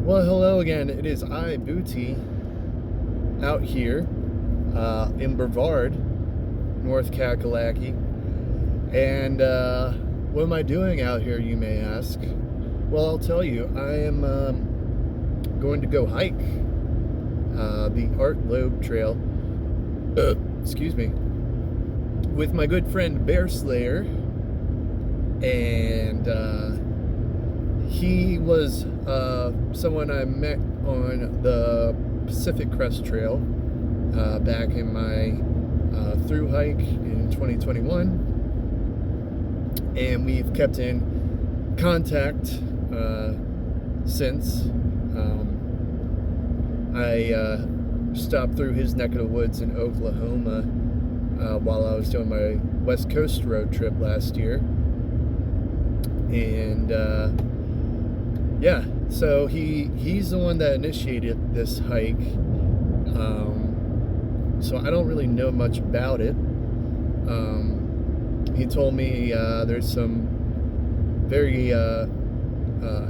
Well, hello again. It is I, Booty, out here in Brevard, North Kakalaki. And what am I doing out here, you may ask? Well, I'll tell you. I am going to go hike the Art Loeb Trail, excuse me, with my good friend Bear Slayer. And he was someone I met on the Pacific Crest Trail back in my through hike in 2021, and we've kept in contact since. I stopped through his neck of the woods in Oklahoma while I was doing my West Coast road trip last year. And yeah, so he's the one that initiated this hike. So I don't really know much about it. He told me there's some very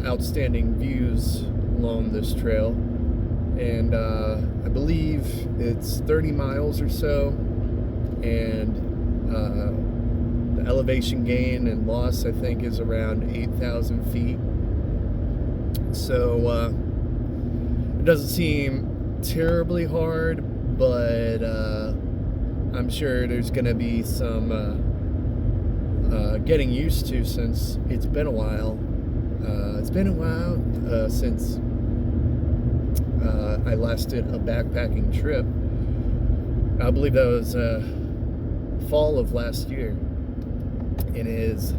outstanding views along this trail, and I believe it's 30 miles or so, and the elevation gain and loss, I think, is around 8,000 feet. So it doesn't seem terribly hard, but I'm sure there's going to be some getting used to, since it's been a while. It's been a while since I last did a backpacking trip. I believe that was fall of last year. It is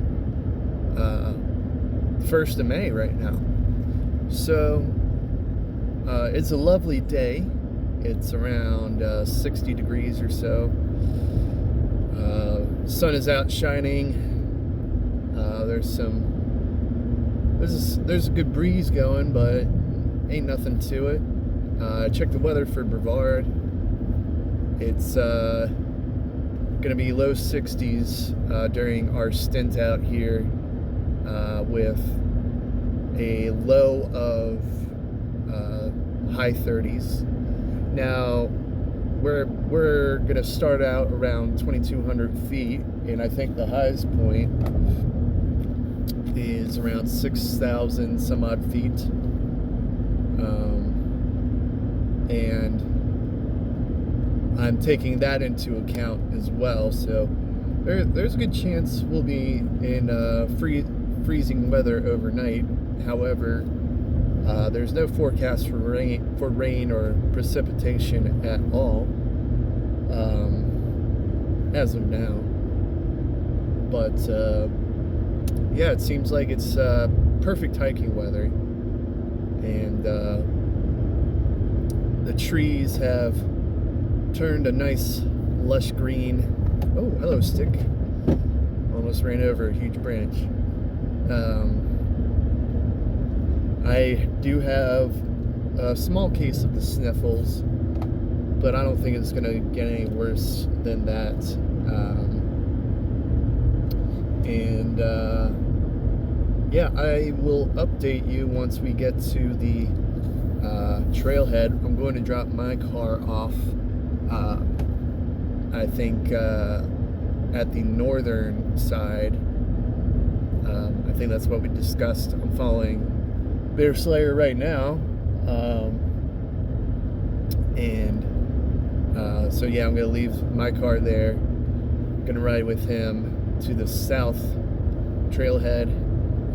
1st of May right now. So it's a lovely day. It's around 60 degrees or so. Sun is out shining. There's a good breeze going, but ain't nothing to it. I checked the weather for Brevard. It's gonna be low 60s during our stint out here, with a low of high 30s. Now we're gonna start out around 2,200 feet, and I think the highest point is around 6,000 some odd feet. And I'm taking that into account as well, so there's a good chance we'll be in freezing weather overnight. However, there's no forecast for rain or precipitation at all as of now. But yeah, it seems like it's perfect hiking weather, and the trees have turned a nice lush green. Oh, hello, stick. Almost ran over a huge branch. I do have a small case of the sniffles, but I don't think it's going to get any worse than that. Yeah, I will update you once we get to the trailhead. I'm going to drop my car off, I think, at the northern side. I think that's what we discussed. I'm following Bear Slayer right now. So yeah, I'm going to leave my car there. I'm going to ride with him to the south trailhead,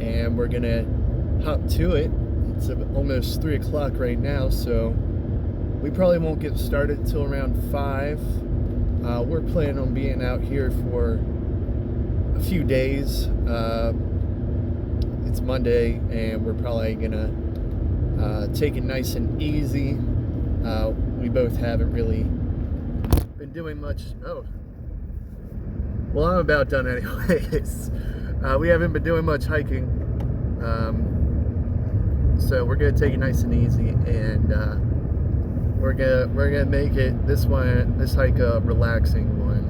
and we're going to hop to it. It's almost 3 o'clock right now, so we probably won't get started till around 5. We're planning on being out here for a few days. It's Monday, and we're probably gonna take it nice and easy. We both haven't really been doing much. Oh, well, I'm about done anyways. We haven't been doing much hiking, so we're gonna take it nice and easy, and we're gonna make it this hike a relaxing one,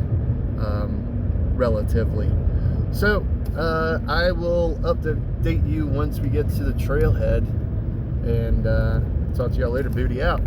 relatively. So I will update you once we get to the trailhead, And talk to y'all later. Booty out.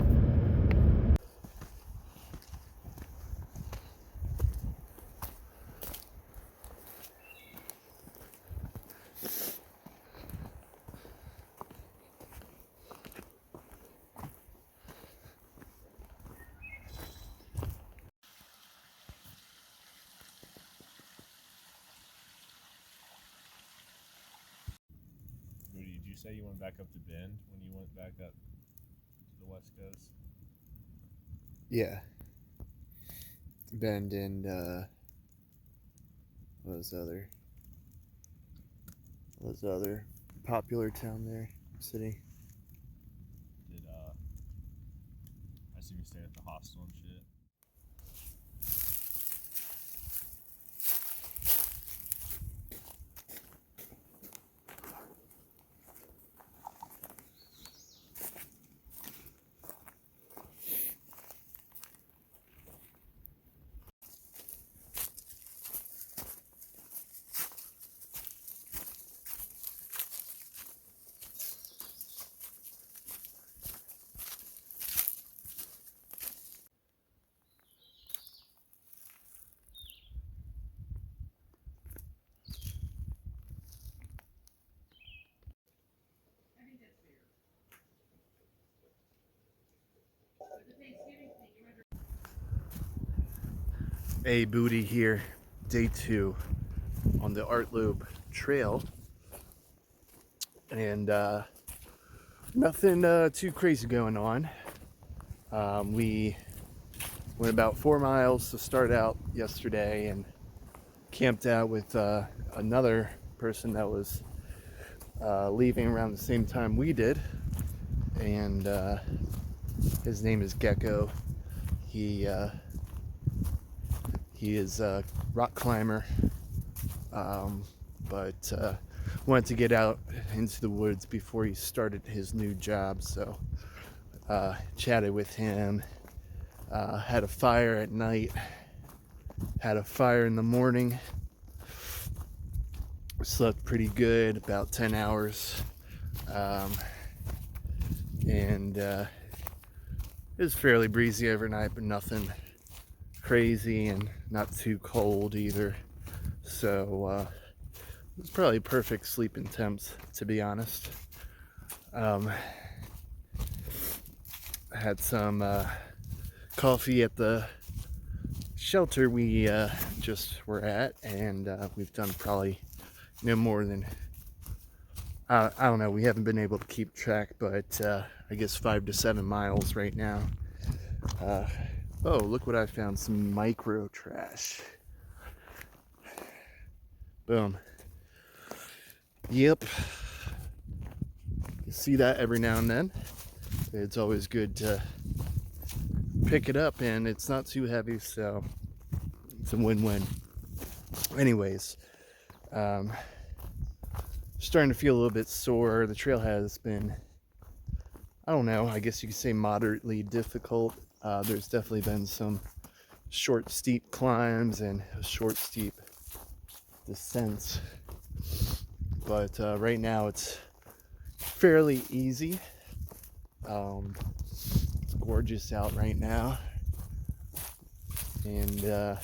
Did you say you went back up to Bend when you went back up to the West Coast? Yeah. Bend and what was the other popular town there, city? Did I assume you stayed at the hostel and shit? Hey, Booty here. Day 2 on the Art Loeb trail. And nothing too crazy going on. We went about 4 miles to start out yesterday and camped out with another person that was leaving around the same time we did. And his name is Gecko. He is a rock climber, but wanted to get out into the woods before he started his new job, so chatted with him, had a fire at night, had a fire in the morning, slept pretty good, about 10 hours, and it was fairly breezy overnight, but nothing crazy and not too cold either, so it was probably perfect sleeping temps, to be honest. I had some coffee at the shelter we just were at, and we've done probably no more than I don't know, we haven't been able to keep track, but I guess 5 to 7 miles right now. Oh, look what I found, some micro trash. Boom. Yep. You see that every now and then. It's always good to pick it up, and it's not too heavy, so it's a win-win. Anyways, starting to feel a little bit sore. The trail has been, I don't know, I guess you could say moderately difficult. There's definitely been some short, steep climbs and short, steep descents. But right now it's fairly easy. It's gorgeous out right now. And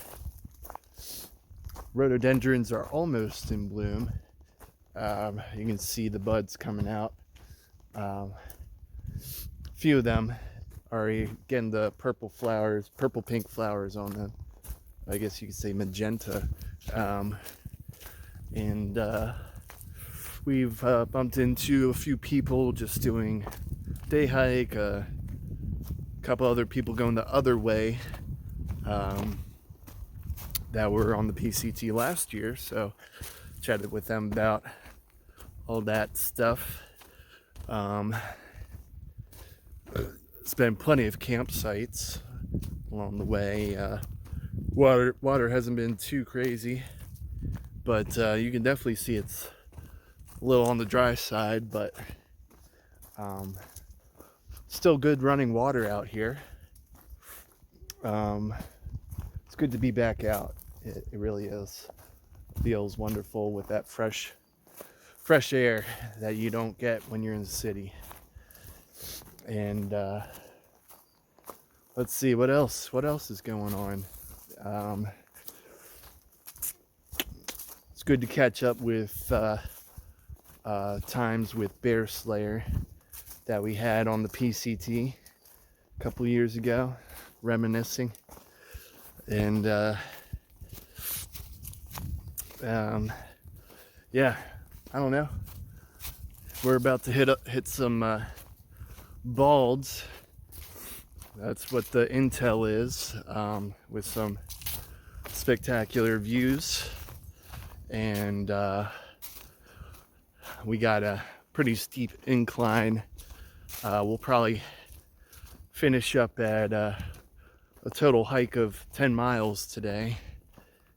rhododendrons are almost in bloom. You can see the buds coming out. A few of them are getting the purple flowers, purple pink flowers on them. I guess you could say magenta. And we've bumped into a few people just doing day hike, a couple other people going the other way that were on the PCT last year, so chatted with them about all that stuff. It's been plenty of campsites along the way. Water hasn't been too crazy, but you can definitely see it's a little on the dry side, but still good running water out here. It's good to be back out. It really is. Feels wonderful with that fresh air that you don't get when you're in the city. And let's see what else is going on. It's good to catch up with times with Bear Slayer that we had on the PCT a couple years ago, reminiscing. And yeah, I don't know. We're about to hit some balds. That's what the intel is, with some spectacular views. And we got a pretty steep incline. We'll probably finish up at a total hike of 10 miles today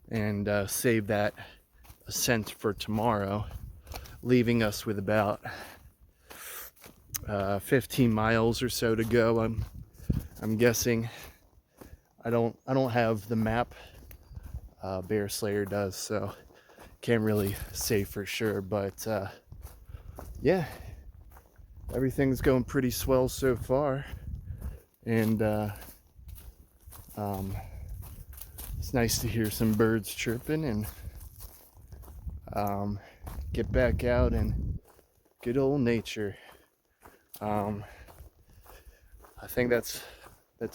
and save that ascent for tomorrow, leaving us with about 15 miles or so to go. I'm guessing. I don't have the map. Bear Slayer does, so can't really say for sure, but yeah, everything's going pretty swell so far. And it's nice to hear some birds chirping and get back out and good old nature. I think that's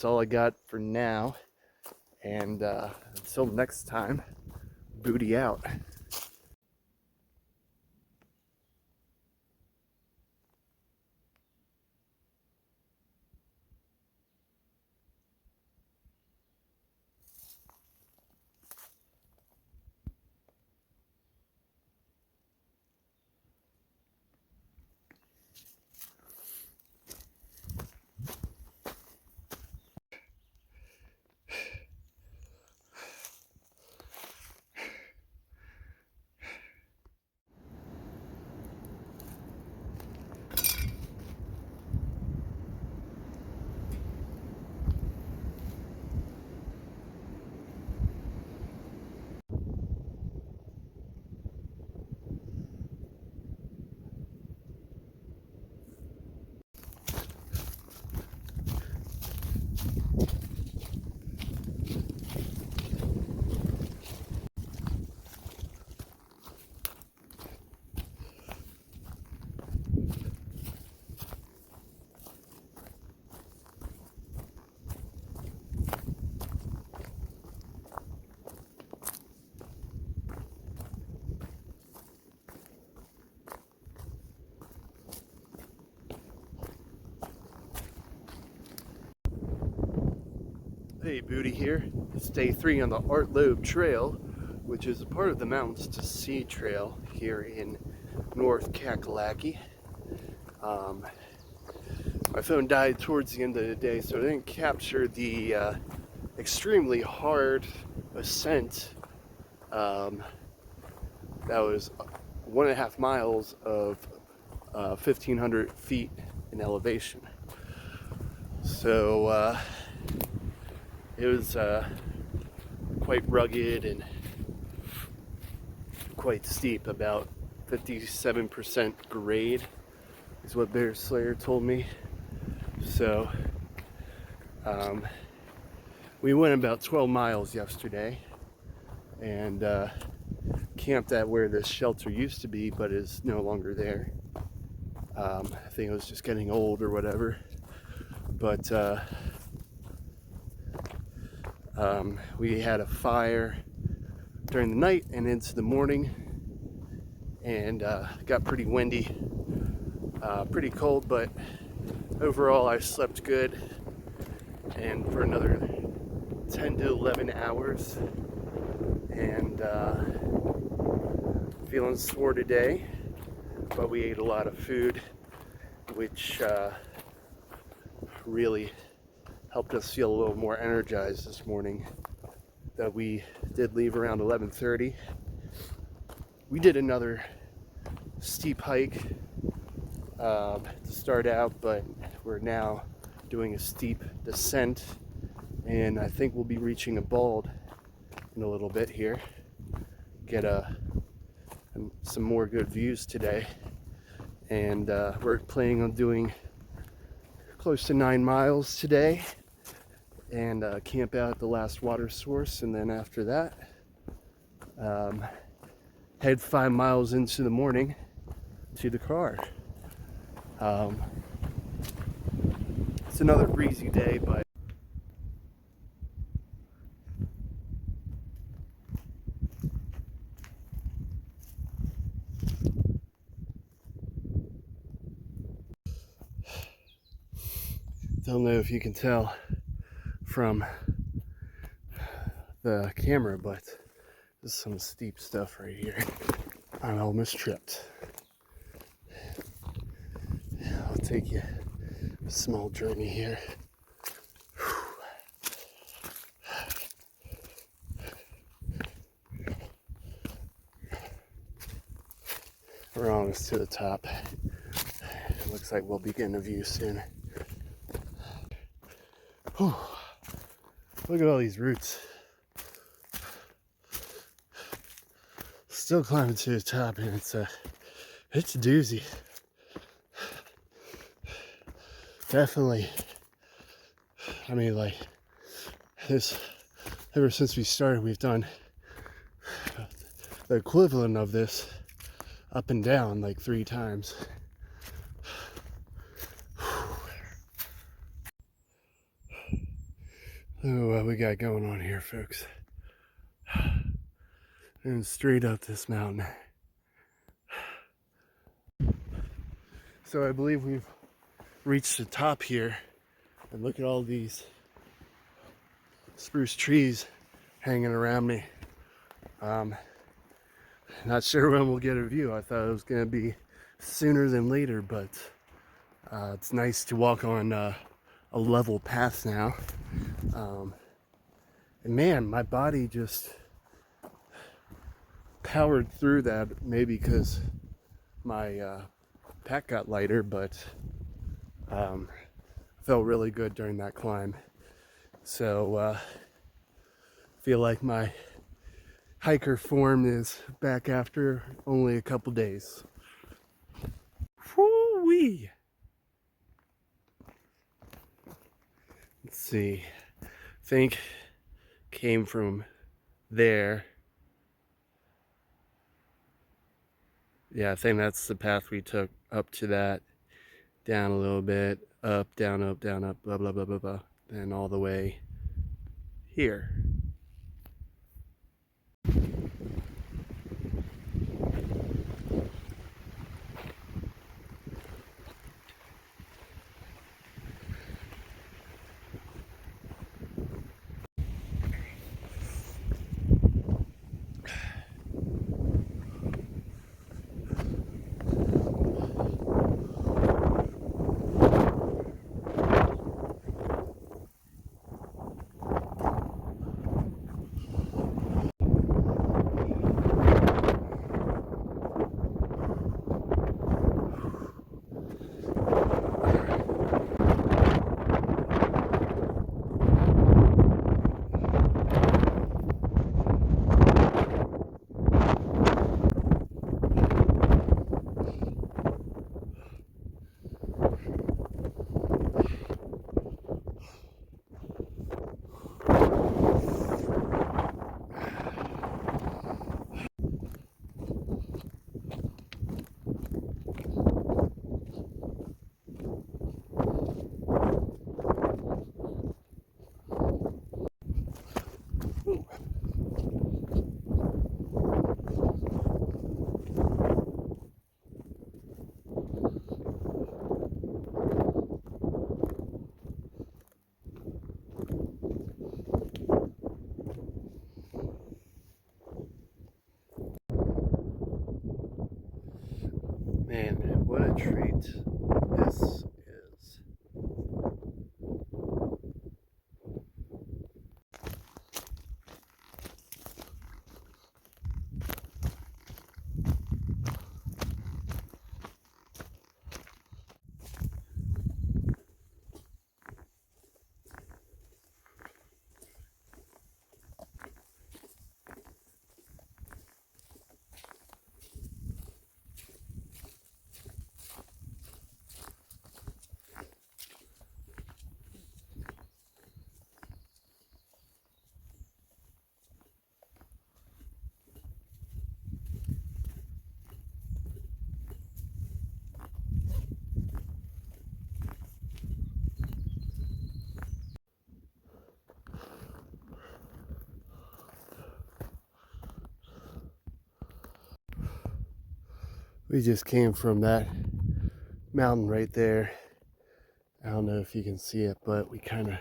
all I got for now. And until next time, booty out. Hey, Booty here. It's day 3 on the Art Loeb Trail, which is a part of the Mountains to Sea Trail here in North Kakalaki. My phone died towards the end of the day, so I didn't capture the extremely hard ascent. That was 1.5 miles of 1,500 feet in elevation. So it was quite rugged and quite steep, about 57% grade is what Bear Slayer told me. So we went about 12 miles yesterday and camped at where this shelter used to be, but is no longer there. I think it was just getting old or whatever. But we had a fire during the night and into the morning, and got pretty windy, pretty cold, but overall I slept good, and for another 10 to 11 hours, and feeling sore today, but we ate a lot of food, which really helped us feel a little more energized this morning. That we did leave around 11:30. We did another steep hike to start out, but we're now doing a steep descent, and I think we'll be reaching a bald in a little bit here. Get some more good views today, and we're planning on doing close to 9 miles today, and camp out at the last water source, and then after that head 5 miles into the morning to the car. It's another breezy day, but don't know if you can tell from the camera, but there's some steep stuff right here. I almost tripped. I'll take you a small journey here. We're almost to the top. It looks like we'll be getting a view soon. Whew. Look at all these roots. Still climbing to the top, and it's a doozy. Definitely. I mean, like this. Ever since we started, we've done the equivalent of this up and down like 3 times. Oh, what we got going on here, folks? And straight up this mountain. So I believe we've reached the top here, and look at all these spruce trees hanging around me. Not sure when we'll get a view. I thought it was gonna be sooner than later, but it's nice to walk on a level path now. And man, my body just powered through that, maybe because my pack got lighter, but felt really good during that climb. So feel like my hiker form is back after only a couple days. Whoo-wee! Let's see. I think came from there. Yeah, I think that's the path we took up to that, down a little bit, up, down, blah, blah, blah, blah, blah, then all the way here. Man, what a treat this is. We just came from that mountain right there. I don't know if you can see it, but we kind of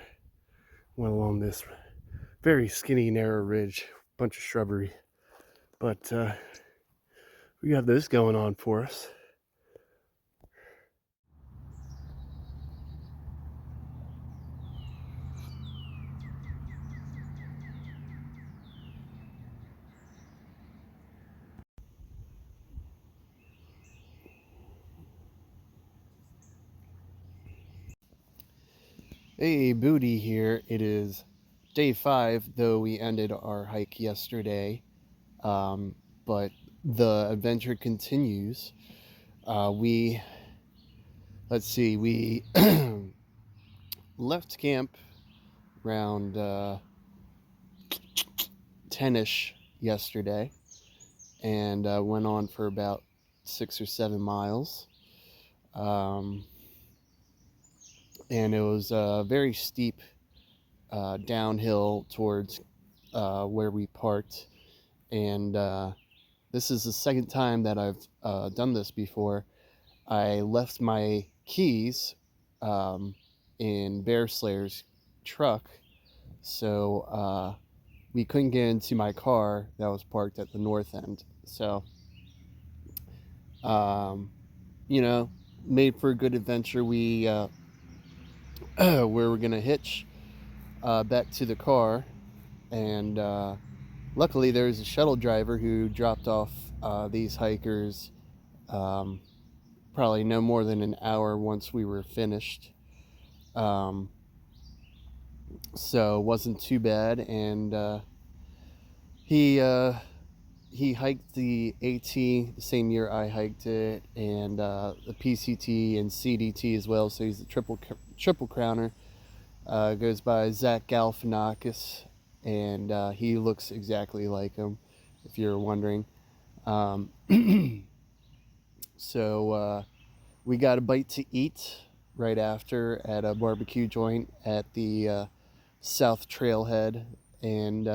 went along this very skinny, narrow ridge, bunch of shrubbery. But we got this going on for us. Hey, Booty here. It is day 5, though we ended our hike yesterday. But the adventure continues. We left camp around 10-ish yesterday and went on for about 6 or 7 miles. And it was very steep downhill towards where we parked. And this is the second time that I've done this before. I left my keys in Bear Slayer's truck, so we couldn't get into my car that was parked at the north end. So, made for a good adventure. We where we're gonna hitch back to the car, and luckily there's a shuttle driver who dropped off these hikers probably no more than an hour once we were finished. So it wasn't too bad, and he hiked the AT the same year I hiked it, and the PCT and CDT as well. So he's a triple crowner. Goes by Zach Galifianakis, and he looks exactly like him, if you're wondering. So we got a bite to eat right after at a barbecue joint at the South Trailhead, and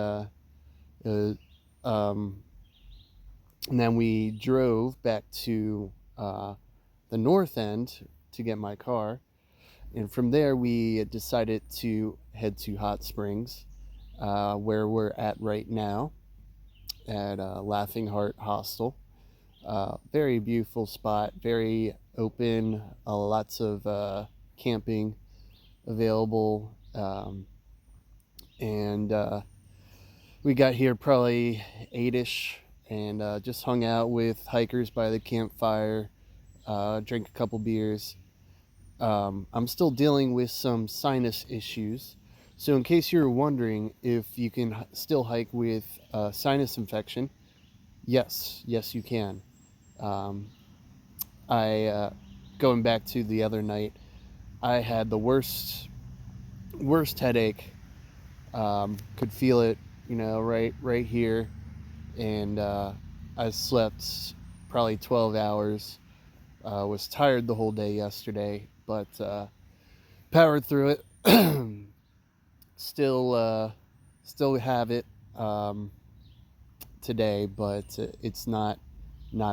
then we drove back to the north end to get my car, and from there we decided to head to Hot Springs, where we're at right now at Laughing Heart Hostel. Very beautiful spot, very open, lots of camping available, and we got here probably 8-ish, and just hung out with hikers by the campfire, drank a couple beers. I'm still dealing with some sinus issues, so in case you're wondering if you can still hike with sinus infection, yes you can. I going back to the other night, I had the worst headache. Could feel it, right here, and I slept probably 12 hours. Was tired the whole day yesterday, but powered through it. Still have it today, but it's not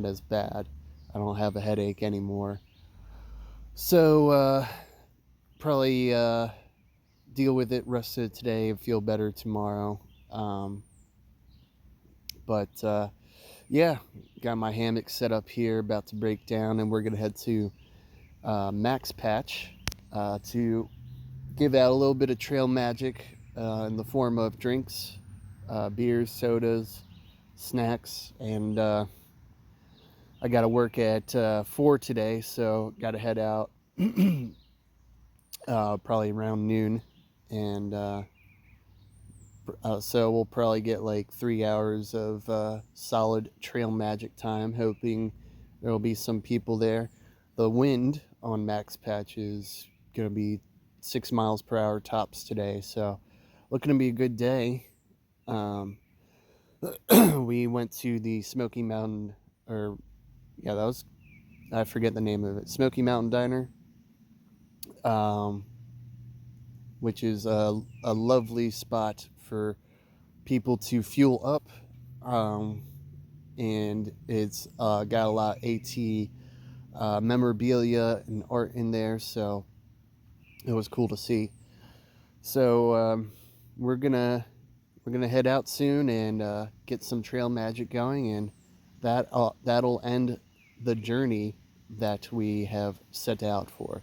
as bad. I don't have a headache anymore. So probably deal with it rest of today and feel better tomorrow. But yeah, got my hammock set up here, about to break down, and we're gonna head to Max Patch to give out a little bit of trail magic in the form of drinks, beers, sodas, snacks, and I got to work at 4 today, so got to head out probably around noon, and so we'll probably get like 3 hours of solid trail magic time, hoping there will be some people there. The wind on Max Patch is going to be 6 miles per hour tops today, so looking to be a good day. We went to the Smoky Mountain, I forget the name of it, Smoky Mountain Diner, which is a lovely spot for people to fuel up. and it's got a lot of AT memorabilia and art in there, so it was cool to see. So we're gonna head out soon and get some trail magic going, and that'll end the journey that we have set out for.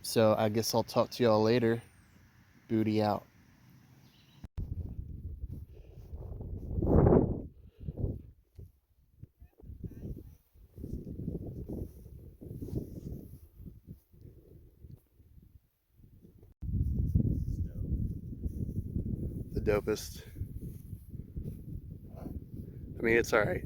So I guess I'll talk to y'all later. Booty out. The dopest. I mean, it's all right.